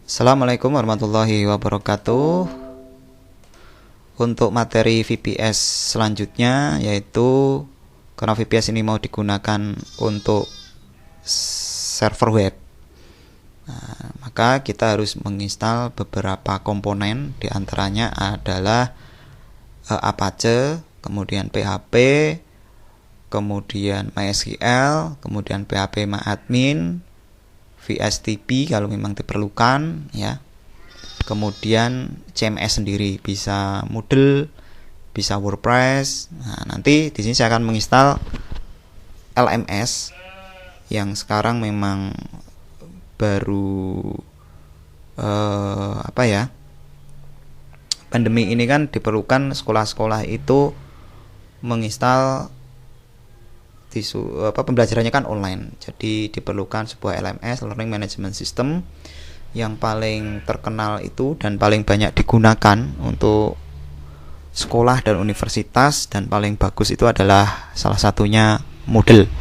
Assalamualaikum warahmatullahi wabarakatuh. Untuk materi VPS selanjutnya, yaitu karena VPS ini mau digunakan untuk server web, maka kita harus menginstal beberapa komponen. Di antaranya adalah Apache, kemudian PHP, kemudian MySQL, kemudian PHP-MyAdmin, VSTP kalau memang diperlukan, ya. Kemudian CMS sendiri, bisa Moodle, bisa WordPress. Nah, nanti di sini saya akan menginstal LMS yang sekarang memang baru pandemi ini kan diperlukan sekolah-sekolah itu menginstal pembelajarannya kan online. Jadi diperlukan sebuah LMS, Learning Management System, yang paling terkenal itu dan paling banyak digunakan untuk sekolah dan universitas, dan paling bagus itu adalah salah satunya Moodle.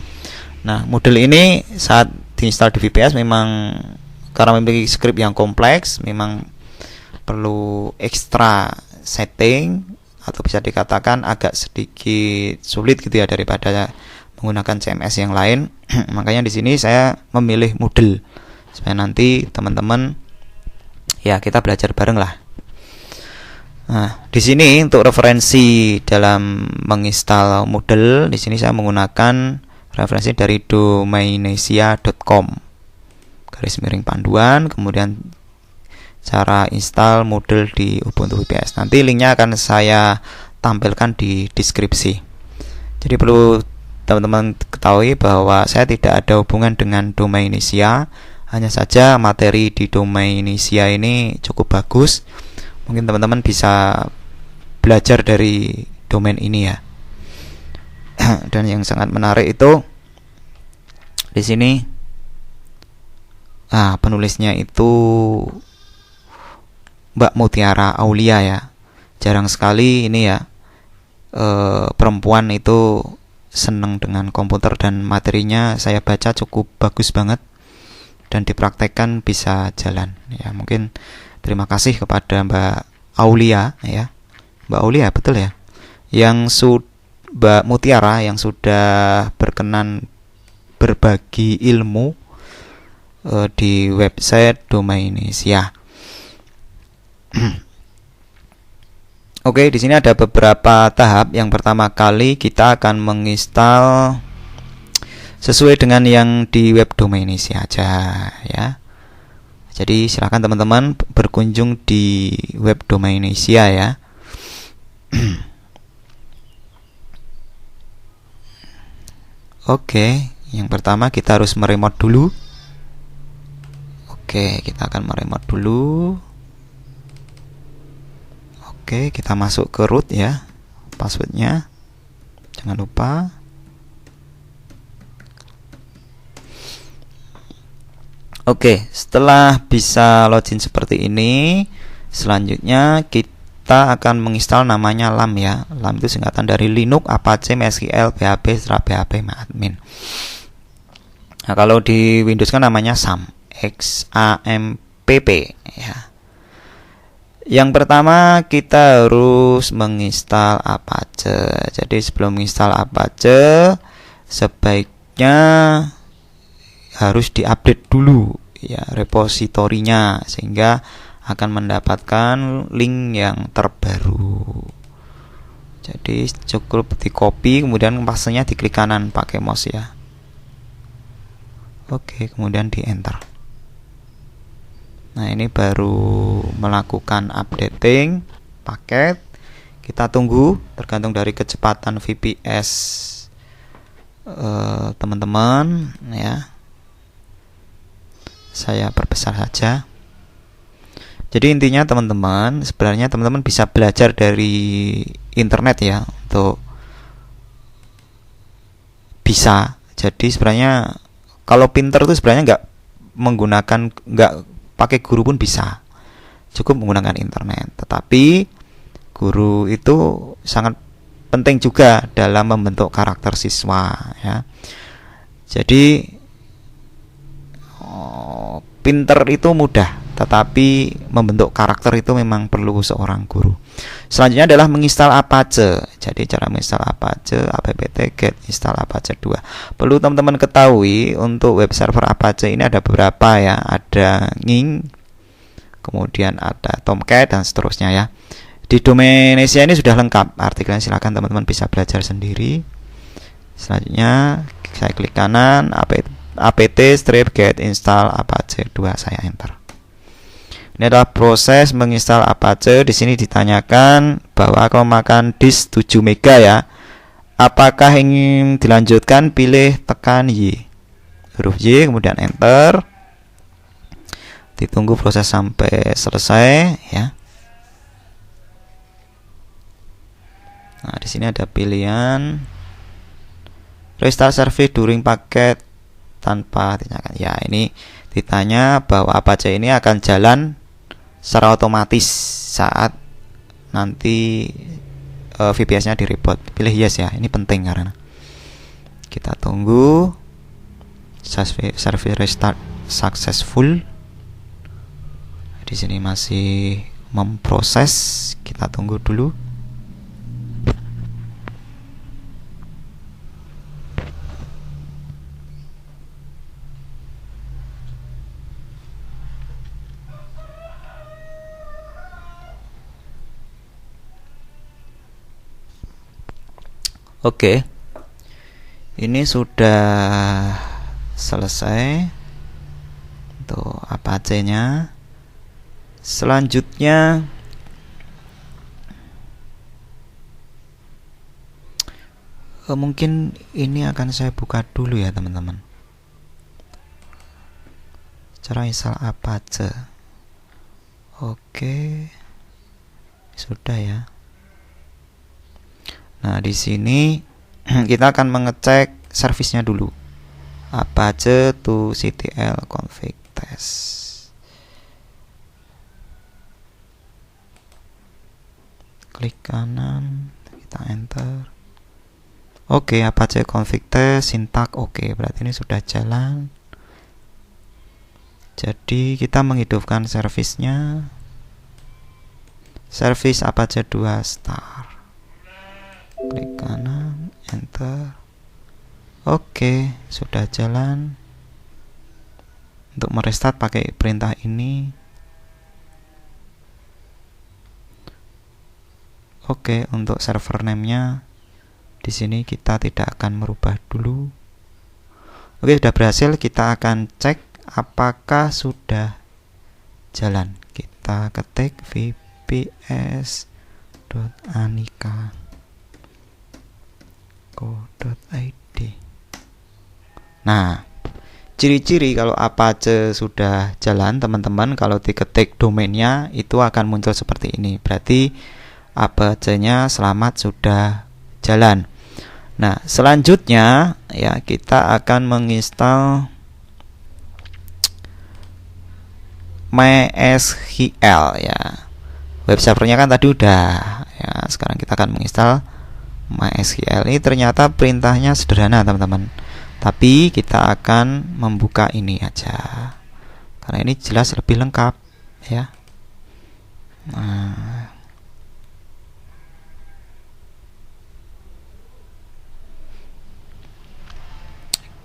Nah, Moodle ini saat diinstal di VPS memang karena memiliki script yang kompleks, memang perlu ekstra setting, atau bisa dikatakan agak sedikit sulit gitu ya daripada menggunakan CMS yang lain. Makanya di sini saya memilih Moodle supaya nanti teman-teman ya kita belajar bareng lah. Nah, di sini untuk referensi dalam menginstal Moodle, di sini saya menggunakan referensi dari domainesia.com /panduan, kemudian cara install Moodle di Ubuntu VPS. Nanti linknya akan saya tampilkan di deskripsi. Jadi perlu teman-teman ketahui bahwa saya tidak ada hubungan dengan Domainesia. Hanya saja materi di Domainesia ini cukup bagus. Mungkin teman-teman bisa belajar dari domain ini ya. Dan yang sangat menarik itu di sini, penulisnya itu Mbak Mutiara Aulia ya. Jarang sekali ini ya perempuan itu senang dengan komputer, dan materinya saya baca cukup bagus banget dan dipraktekkan bisa jalan ya. Mungkin terima kasih kepada Mbak Aulia ya, Mbak Aulia betul ya, Mbak Mutiara yang sudah berkenan berbagi ilmu di website Domainesia. Oke, di sini ada beberapa tahap. Yang pertama kali kita akan menginstal sesuai dengan yang di web Domainesia aja ya. Jadi silakan teman-teman berkunjung di web Domainesia ya. Oke, yang pertama kita harus meremote dulu. Oke, kita akan meremote dulu. Oke, kita masuk ke root ya. Passwordnya jangan lupa. Oke, setelah bisa login seperti ini, selanjutnya kita akan menginstal namanya LAM ya. LAM itu singkatan dari Linux, Apache, MySQL, PHP, PHP, MyAdmin. Nah, kalau di Windows kan namanya XAMPP ya. Yang pertama kita harus menginstal Apache. Jadi sebelum menginstal Apache, sebaiknya harus diupdate dulu ya repositorinya, sehingga akan mendapatkan link yang terbaru. Jadi cukup di copy, kemudian pasnya di klik kanan pakai mouse ya. Oke, kemudian di enter. Nah, ini baru melakukan updating paket. Kita tunggu, tergantung dari kecepatan VPS teman-teman ya. Saya perbesar saja. Jadi intinya teman-teman, sebenarnya teman-teman bisa belajar dari internet ya, untuk bisa. Jadi sebenarnya kalau pinter itu sebenarnya nggak pakai guru pun bisa, cukup menggunakan internet. Tetapi guru itu sangat penting juga dalam membentuk karakter siswa ya. Jadi pinter itu mudah, tetapi membentuk karakter itu memang perlu seorang guru. Selanjutnya adalah menginstal Apache. Jadi cara menginstal Apache, apt get install Apache 2. Perlu teman-teman ketahui untuk web server Apache ini ada beberapa ya, ada Nging, kemudian ada Tomcat dan seterusnya ya. Di Domainisia ini sudah lengkap artikelnya, silakan teman-teman bisa belajar sendiri. Selanjutnya saya klik kanan apt strip get install Apache 2, saya enter. Ini adalah proses menginstal Apache. Di sini ditanyakan bahwa akan memakan disk 7 MB ya. Apakah ingin dilanjutkan? Pilih tekan Y. Huruf Y kemudian enter. Ditunggu proses sampai selesai ya. Nah, di sini ada pilihan restart service during paket tanpa dinyalakan. Ya, ini ditanya bahwa Apache ini akan jalan secara otomatis saat nanti VPS-nya di reboot. Pilih yes ya, ini penting karena kita tunggu service restart successful. Di sini masih memproses, kita tunggu dulu. Oke, ini sudah selesai untuk Apache-nya. Selanjutnya mungkin ini akan saya buka dulu ya teman-teman, cara install Apache. Oke, sudah ya. Nah, di sini kita akan mengecek servisnya dulu. Apache to ctl config test. Klik kanan, kita enter. Oke, Apache config test syntax oke, berarti ini sudah jalan. Jadi kita menghidupkan servisnya. Service Apache 2 start. Klik kanan, enter. Oke, sudah jalan. Untuk merestart pakai perintah ini. Oke, untuk server name-nya di sini kita tidak akan merubah dulu. Oke, sudah berhasil. Kita akan cek apakah sudah jalan. Kita ketik vps.anika.id. Nah, ciri-ciri kalau Apache sudah jalan teman-teman, kalau diketik domainnya itu akan muncul seperti ini. Berarti Apache-nya selamat sudah jalan. Nah, selanjutnya ya kita akan menginstal MySQL ya. Web servernya kan tadi udah ya. Sekarang kita akan menginstal MySQL. Ini ternyata perintahnya sederhana teman-teman, tapi kita akan membuka ini aja karena ini jelas lebih lengkap ya. Nah,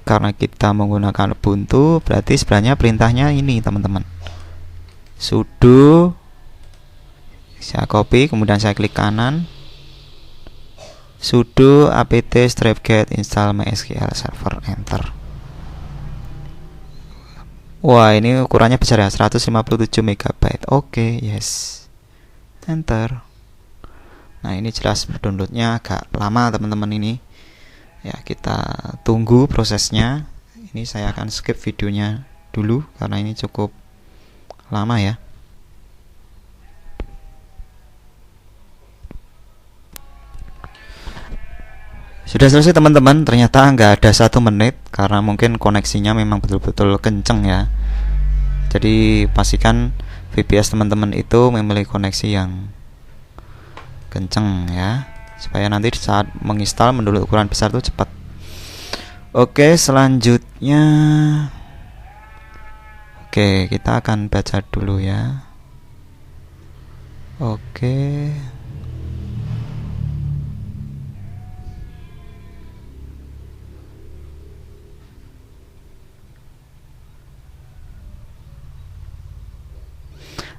karena kita menggunakan Ubuntu, berarti sebenarnya perintahnya ini teman-teman, sudo, saya copy kemudian saya klik kanan, sudo apt strip get install MySQL server, enter. Wah, ini ukurannya besar ya, 157 MB. Oke, yes, enter. Nah, ini jelas downloadnya agak lama teman-teman ini ya. Kita tunggu prosesnya. Ini saya akan skip videonya dulu karena ini cukup lama ya. Sudah selesai teman-teman, ternyata nggak ada 1 menit karena mungkin koneksinya memang betul-betul kenceng ya. Jadi pastikan VPS teman-teman itu memiliki koneksi yang kenceng ya, supaya nanti saat menginstal mendownload ukuran besar itu cepat. Oke, selanjutnya Oke, kita akan baca dulu ya. Oke.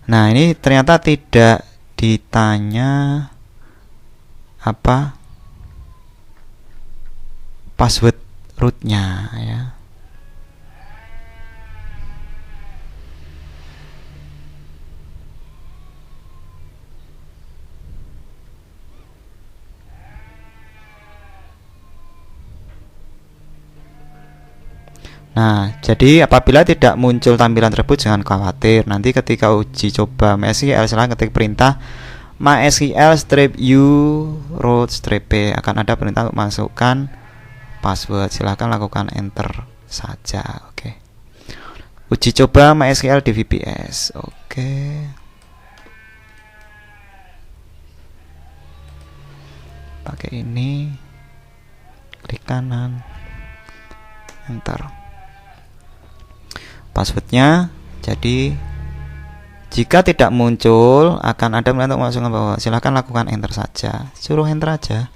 Nah, ini ternyata tidak ditanya apa password rootnya ya. Nah, jadi apabila tidak muncul tampilan tersebut jangan khawatir. Nanti ketika uji coba MySQL silahkan ketik perintah MySQL-u root-p akan ada perintah untuk masukkan password. Silahkan lakukan enter saja. Oke. Uji coba MySQL di VPS. Oke. Pakai ini. Klik kanan. Enter. Passwordnya. Jadi jika tidak muncul akan ada perintah untuk masukkan bawah. Silahkan lakukan enter saja. Suruh enter aja.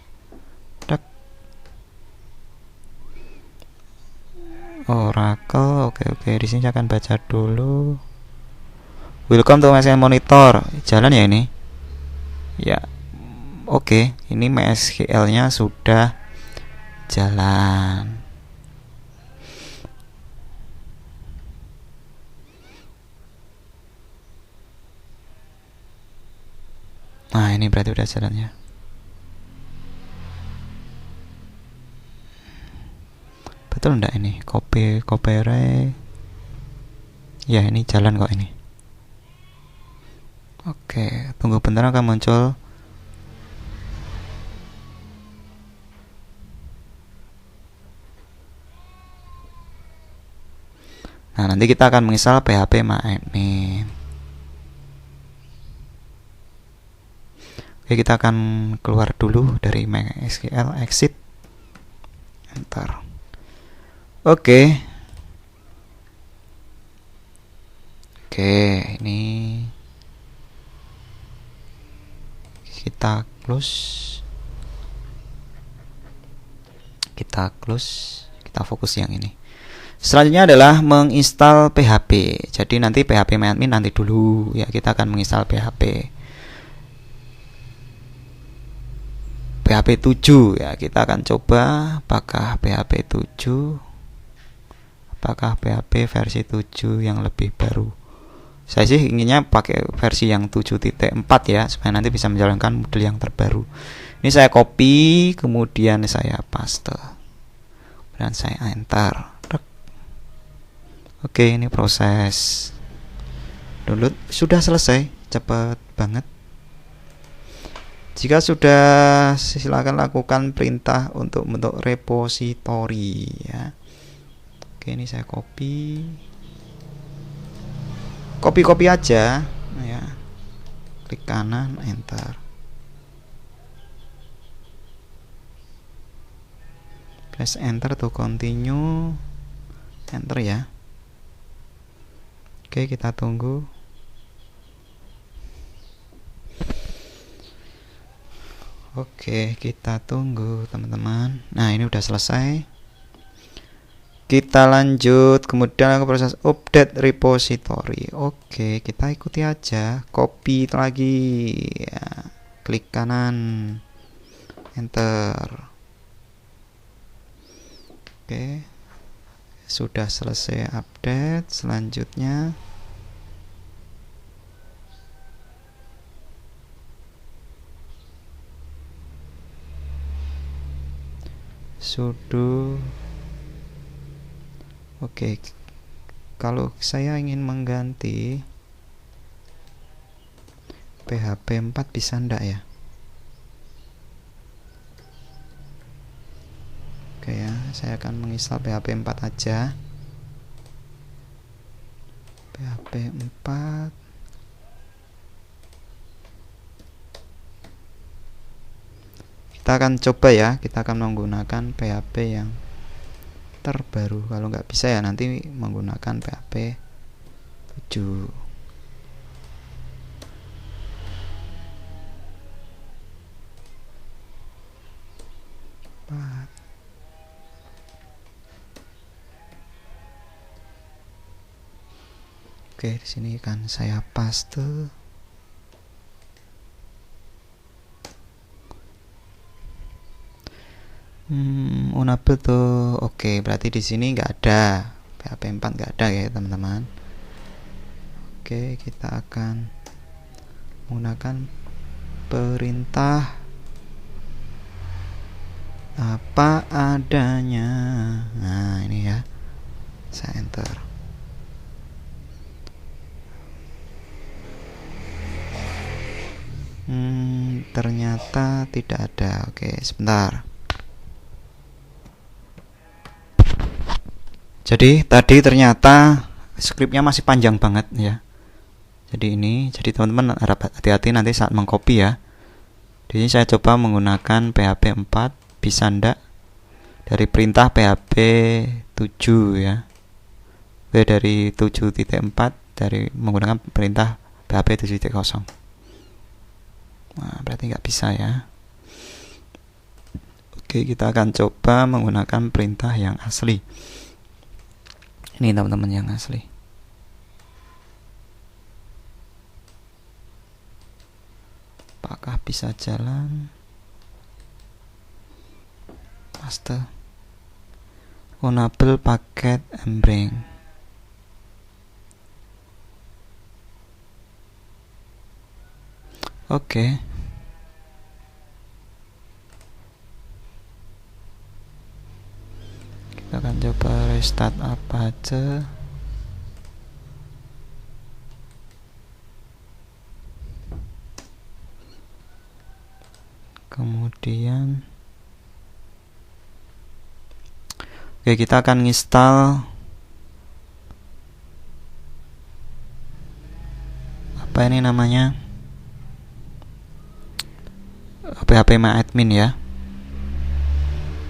Oracle, oke. Di sini saya akan baca dulu. Welcome to MySQL Monitor. Jalan ya ini? Ya. Oke, ini MySQL-nya sudah jalan. Nah, ini berarti udah jalannya. Betul enggak ini? Copyright. Ya, ini jalan kok ini. Oke, tunggu bentar akan muncul. Nah, nanti kita akan menginstal PHP MyAdmin. Oke, kita akan keluar dulu dari MySQL, exit, enter. Oke, ini kita close, kita fokus yang ini. Selanjutnya adalah menginstal PHP. Jadi nanti PHP MyAdmin nanti dulu ya, kita akan menginstal PHP 7 ya. Kita akan coba apakah PHP 7, apakah PHP versi 7 yang lebih baru. Saya sih inginnya pakai versi yang 7.4 ya, supaya nanti bisa menjalankan model yang terbaru. Ini saya copy, kemudian saya paste, dan saya enter. Oke, ini proses download sudah selesai, cepat banget. Jika sudah, silakan lakukan perintah untuk membentuk repository ya. Oke, ini saya copy aja ya. Klik kanan, enter. Press enter to continue. Enter ya. Oke, kita tunggu. Oke, kita tunggu teman-teman. Nah, ini udah selesai. Kita lanjut, kemudian ke proses update repository. Oke, kita ikuti aja. Copy lagi ya. Klik kanan, enter. Oke, sudah selesai update. Selanjutnya sudo. Oke, kalau saya ingin mengganti PHP 4 bisa enggak ya? Oke ya, saya akan menginstal PHP 4 aja. PHP 4. Kita akan coba ya, kita akan menggunakan PHP yang terbaru. Kalau nggak bisa ya nanti menggunakan PHP 7. Oke, di sini kan saya paste. Unable tuh. Oke, berarti di sini nggak ada. PHP 4 nggak ada ya, teman-teman. Oke, kita akan menggunakan perintah apa adanya. Nah, ini ya. Saya enter. Ternyata tidak ada. Oke, sebentar. Jadi tadi ternyata skripnya masih panjang banget ya. Jadi teman-teman harap hati-hati nanti saat mengcopy ya. Jadi saya coba menggunakan PHP 4, bisa ndak dari perintah PHP 7 ya. Dari 7.4 dari menggunakan perintah PHP 7.0. Nah, berarti nggak bisa ya. Oke, kita akan coba menggunakan perintah yang asli. Ini teman-teman yang asli. Apakah bisa jalan? Paste. Enable paket embring. Oke. Kita akan coba restart apa aja. Kemudian oke, kita akan install apa ini namanya, PHP MyAdmin ya.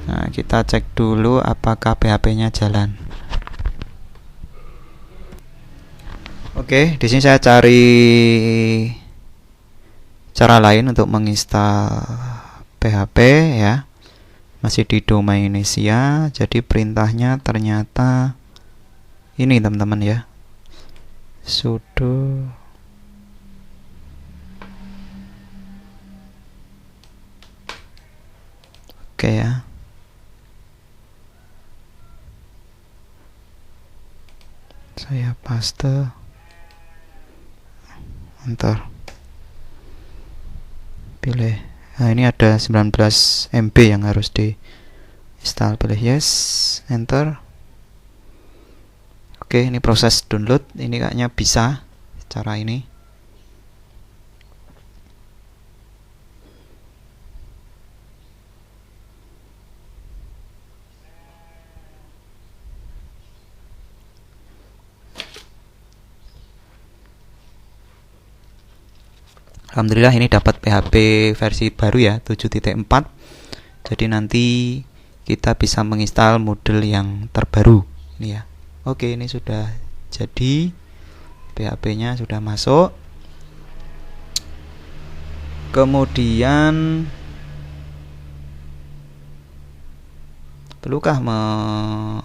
Nah, kita cek dulu apakah PHP-nya jalan. Oke, di sini saya cari cara lain untuk menginstal PHP ya. Masih di domain Indonesia. Jadi perintahnya ternyata ini teman-teman ya. Sudo oke ya. Saya paste, enter, pilih. Nah, ini ada 19 MB yang harus di install, pilih yes, enter. Oke, ini proses download. Ini kayaknya bisa cara ini. Alhamdulillah ini dapat PHP versi baru ya, 7.4. Jadi nanti kita bisa menginstal model yang terbaru ini ya. Oke, ini sudah jadi, PHP-nya sudah masuk. Kemudian perlukah nah,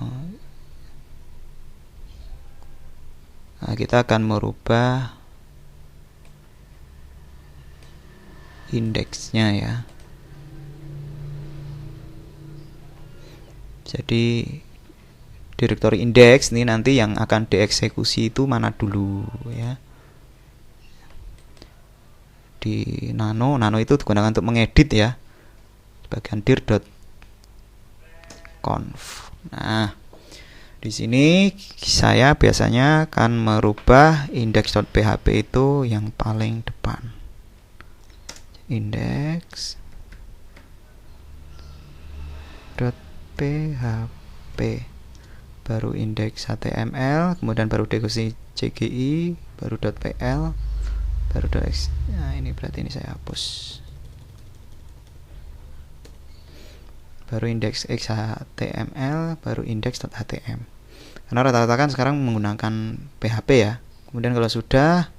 kita akan merubah indeksnya ya. Jadi direktori indeks ini nanti yang akan dieksekusi itu mana dulu ya. Di nano itu digunakan untuk mengedit ya. Bagian dir.conf. Nah, di sini saya biasanya akan merubah index.php itu yang paling depan. Index.php, baru indeks HTML, kemudian baru dekosi CGI, baru .pl, baru .x. Nah, ini berarti ini saya hapus. Baru indeks HTML, baru indeks.htm. Karena rata-rata kan sekarang menggunakan PHP ya Kemudian kalau sudah,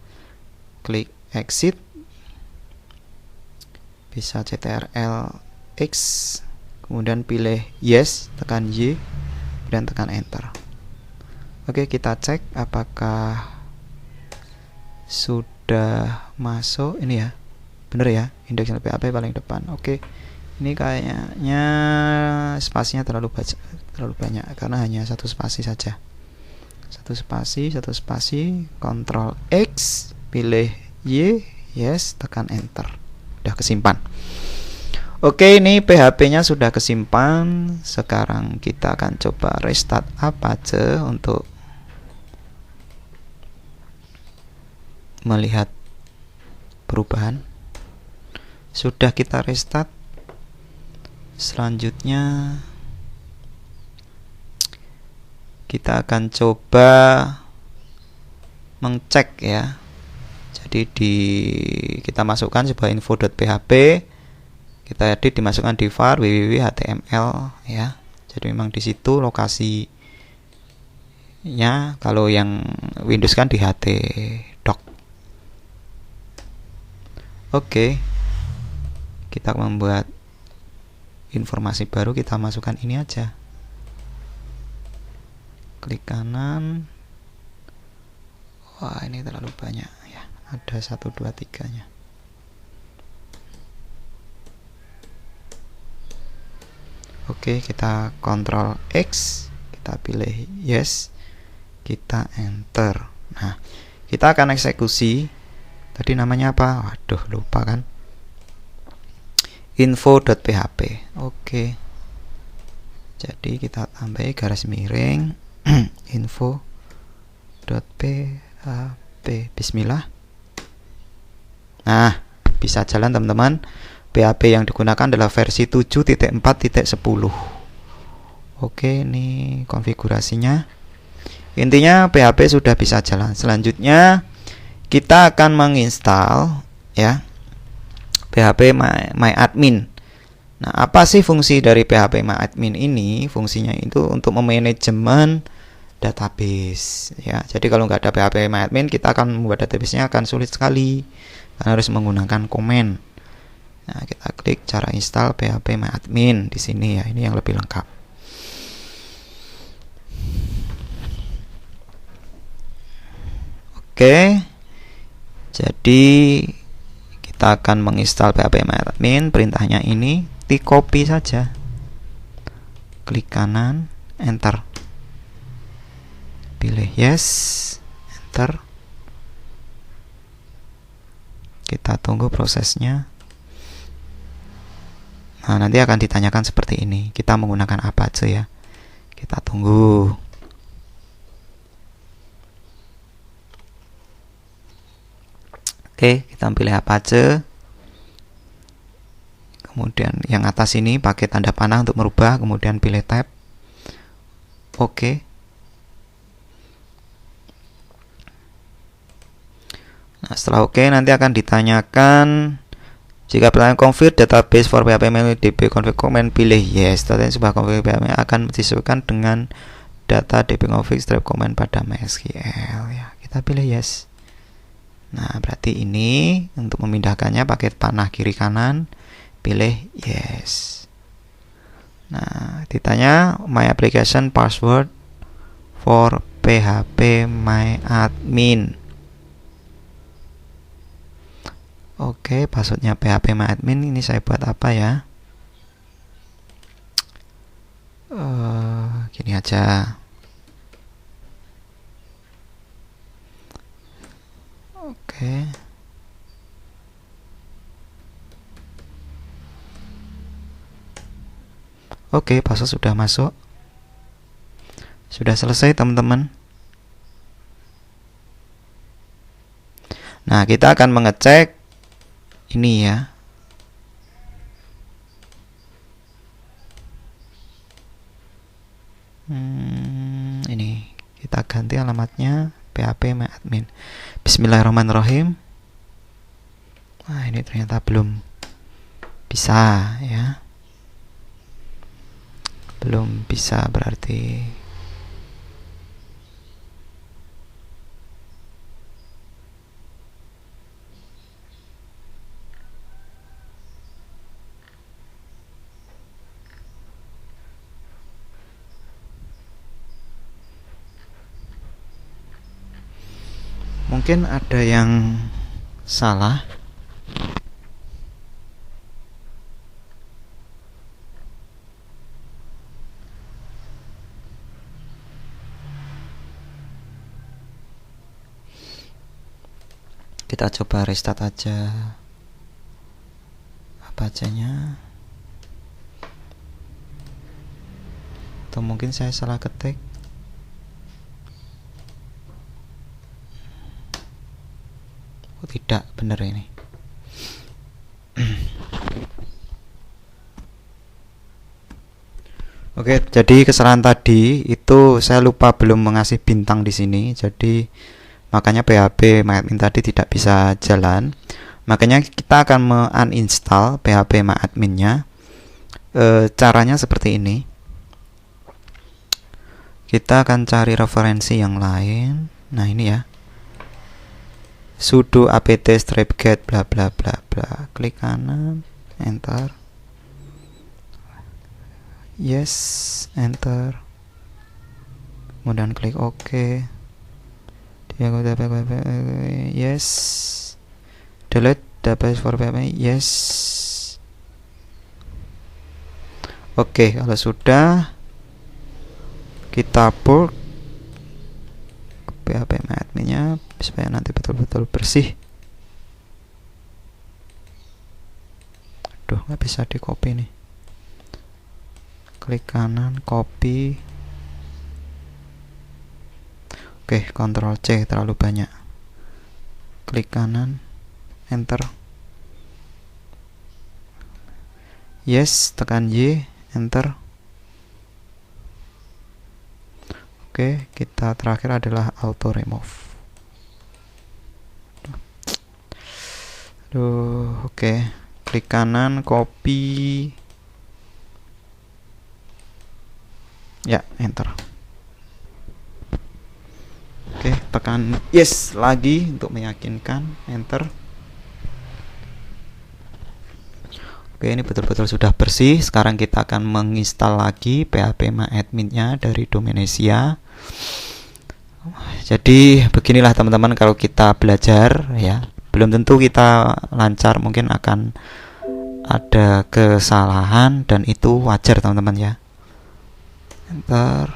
klik exit, bisa CTRL X, kemudian pilih yes, tekan Y, dan tekan enter. Oke, kita cek apakah sudah masuk. Ini ya, bener ya, indeks PHP paling depan. Oke, ini kayaknya spasinya terlalu banyak karena hanya satu spasi saja. Satu spasi, Ctrl X, pilih Y, yes, tekan enter. Udah kesimpan. Oke, ini PHP-nya sudah kesimpan. Sekarang kita akan coba restart Apache untuk melihat perubahan. Sudah kita restart. Selanjutnya kita akan coba mengcek ya. Jadi kita masukkan sebuah info.php, kita edit, dimasukkan di var www.html ya. Jadi memang di situ lokasinya. Kalau yang Windows kan di htdoc. Oke, kita membuat informasi baru, kita masukkan ini aja. Klik kanan. Wah, ini terlalu banyak ya. Ada 1, 2, 3 nya. Oke, kita Ctrl X, kita pilih yes, kita enter. Nah, kita akan eksekusi. Tadi namanya apa? Waduh, lupa kan. Info.php. Oke. Jadi kita tambahi garis miring info.php. Bismillah. Nah, bisa jalan teman-teman. PHP yang digunakan adalah versi 7.4.10. Oke, ini konfigurasinya. Intinya PHP sudah bisa jalan. Selanjutnya kita akan menginstal ya PHP MyAdmin. Nah, apa sih fungsi dari PHP MyAdmin ini? Fungsinya itu untuk memanajemen database ya. Jadi kalau nggak ada PHP MyAdmin, kita akan membuat database-nya akan sulit sekali karena harus menggunakan komen. Nah, kita klik cara install PHP MyAdmin di sini ya. Ini yang lebih lengkap. Oke. Jadi kita akan menginstal PHP MyAdmin. Perintahnya ini di copy saja. Klik kanan, enter. Pilih yes, enter. Kita tunggu prosesnya. Nah, nanti akan ditanyakan seperti ini. Kita menggunakan Apache ya. Kita tunggu. Oke, kita pilih Apache. Kemudian yang atas ini pakai tanda panah untuk merubah, kemudian pilih tab. Oke. Nah, setelah oke, nanti akan ditanyakan jika pertanyaan config database for PHP DB config comment, pilih yes. Data yang sebuah config PHP akan disesuaikan dengan data DB config strap comment pada MySQL ya. Kita pilih yes. Nah, berarti ini untuk memindahkannya pakai panah kiri kanan, pilih yes. Nah, ditanya my application password for PHP MyAdmin. Oke, passwordnya PHP MyAdmin ini saya buat apa ya? Gini aja. Oke. Oke, password sudah masuk. Sudah selesai, teman-teman. Nah, kita akan mengecek ini ya. Ini kita ganti alamatnya PHP MyAdmin. Bismillahirrahmanirrahim. Nah, ini ternyata belum bisa ya. Belum bisa berarti Mungkin ada yang salah. Kita coba restart aja bacanya, atau mungkin saya salah ketik. Oh tidak, bener ini. Oke, jadi kesalahan tadi itu saya lupa belum mengasih bintang di sini, jadi makanya PHP MyAdmin tadi tidak bisa jalan. Makanya kita akan uninstall PHP MyAdmin-nya. Caranya seperti ini. Kita akan cari referensi yang lain. Nah ini ya, sudo apt stripget bla bla bla bla. Klik kanan, enter. Yes, enter. Kemudian klik OK. Yes. Delete database for PHP. Yes. Oke, kalau sudah, kita port PHP MyAdmin-nya supaya nanti betul-betul bersih. Aduh, nggak bisa di copy nih. Klik kanan, copy. Oke, Ctrl C terlalu banyak. Klik kanan, enter. Yes, tekan Y, enter. Oke, kita terakhir adalah auto remove. Oke. Klik kanan, copy. Ya, enter. Oke, tekan yes lagi untuk meyakinkan, enter. Oke, ini betul-betul sudah bersih. Sekarang kita akan menginstal lagi PHP MyAdmin-nya dari Dominesia. Jadi beginilah teman-teman, kalau kita belajar ya, belum tentu kita lancar, mungkin akan ada kesalahan dan itu wajar teman-teman ya. Enter.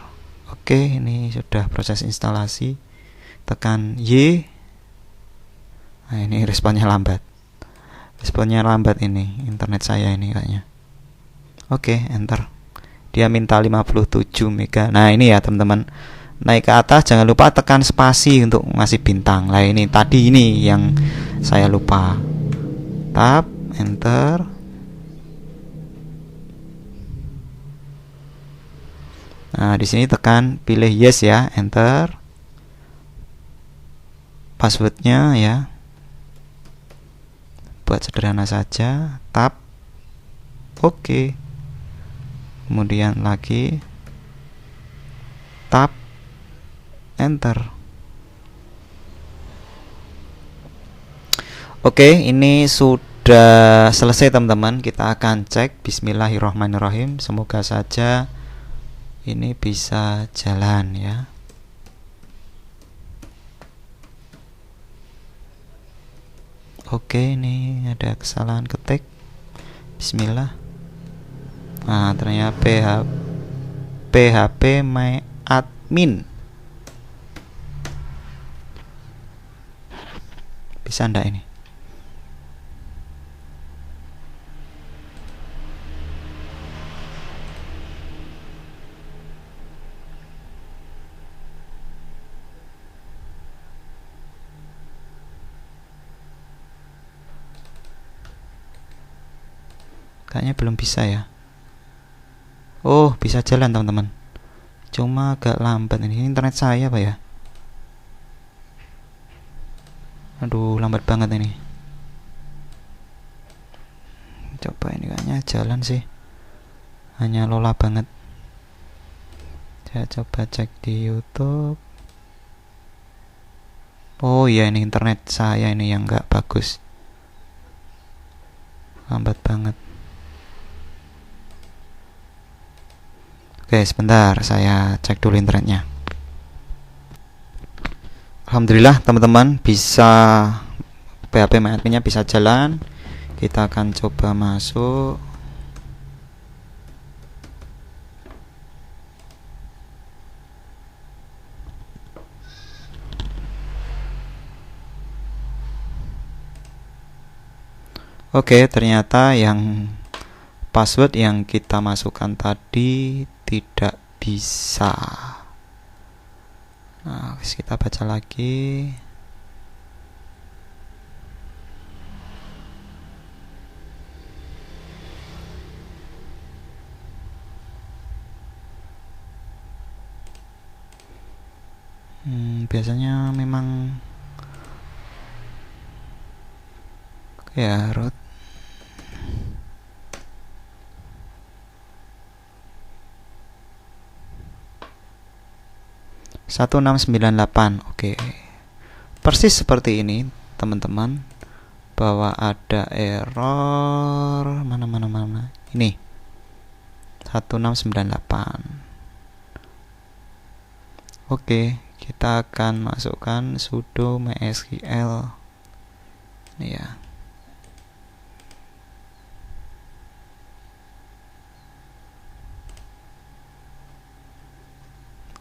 Oke, ini sudah proses instalasi. Tekan Y. Nah, ini responnya lambat. Responnya lambat ini, internet saya ini kayaknya. Oke, enter. Dia minta 57 mega. Nah, ini ya teman-teman. Naik ke atas, jangan lupa tekan spasi untuk ngasih bintang. Nah, ini tadi ini yang saya lupa. Tab, enter. Nah, di sini tekan pilih yes ya, enter. Passwordnya ya, buat sederhana saja, tab, oke. Kemudian lagi, tab, enter. Oke, ini sudah selesai teman-teman. Kita akan cek. Bismillahirrahmanirrahim. Semoga saja ini bisa jalan ya. Oke, ini ada kesalahan ketik. Bismillah. Nah, ternyata PHP MyAdmin. Bisa enggak ini? Kayaknya belum bisa ya. Oh, bisa jalan teman-teman. Cuma agak lambat ini. Internet saya apa ya? Aduh, lambat banget ini. Coba ini kayaknya jalan sih. Hanya lola banget. Saya coba cek di YouTube. Oh iya, ini internet saya ini yang nggak bagus. Lambat banget. Oke, sebentar saya cek dulu internetnya. Alhamdulillah teman-teman bisa PHP MyAdmin-nya bisa jalan. Kita akan coba masuk. Oke, ternyata yang password yang kita masukkan tadi tidak bisa. Nah, kita baca lagi. Biasanya memang ya root 1698. Oke. Persis seperti ini, teman-teman. Bahwa ada error mana. Ini. 1698. Oke, kita akan masukkan sudo mysql. Ini ya.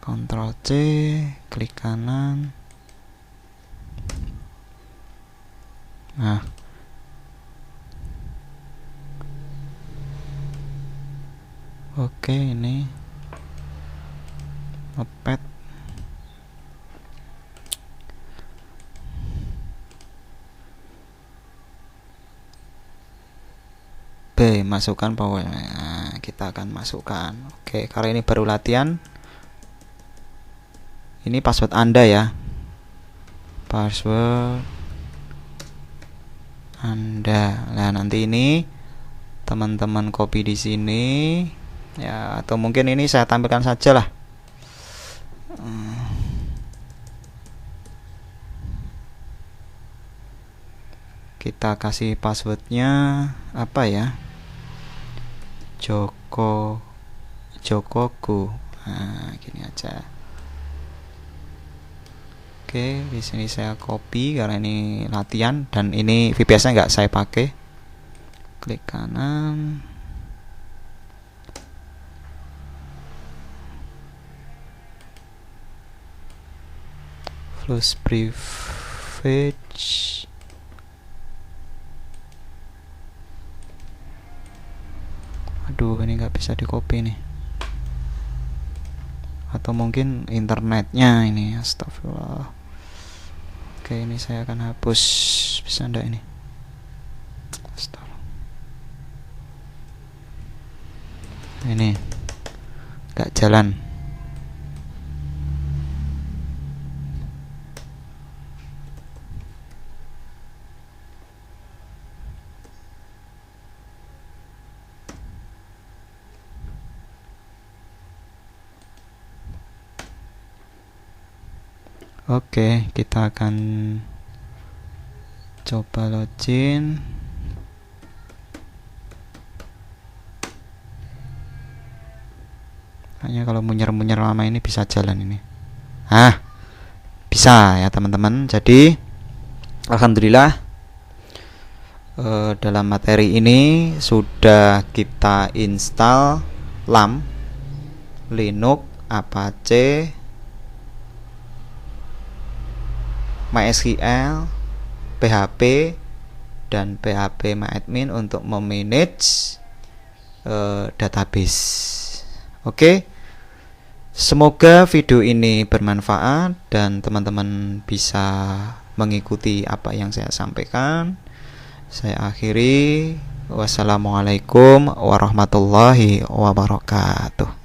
Ctrl C, klik kanan. Nah, oke, ini notepad. B, masukkan power. Nah, kita akan masukkan. Oke, kali ini baru latihan. Ini password Anda ya. Password Anda. Nah, nanti ini teman-teman copy di sini ya, atau mungkin ini saya tampilkan saja lah. Kita kasih passwordnya apa ya? Jokoku. Nah, gini aja. Oke, di sini saya copy karena ini latihan dan ini VPS-nya nggak saya pakai. Klik kanan. Flash privilege. Aduh, ini nggak bisa di copy nih. Atau mungkin internetnya ini, astagfirullah. Oke, ini saya akan hapus. Bisa enggak ini? Ini nggak jalan. Oke, kita akan coba login. Hanya kalau munyer-munyer lama ini bisa jalan ini. Bisa ya teman-teman. Jadi alhamdulillah dalam materi ini sudah kita install LAMP, Linux, Apache, MySQL, PHP, dan PHP MyAdmin untuk memanage database. Oke, semoga video ini bermanfaat dan teman-teman bisa mengikuti apa yang saya sampaikan. Saya akhiri. Wassalamualaikum warahmatullahi wabarakatuh.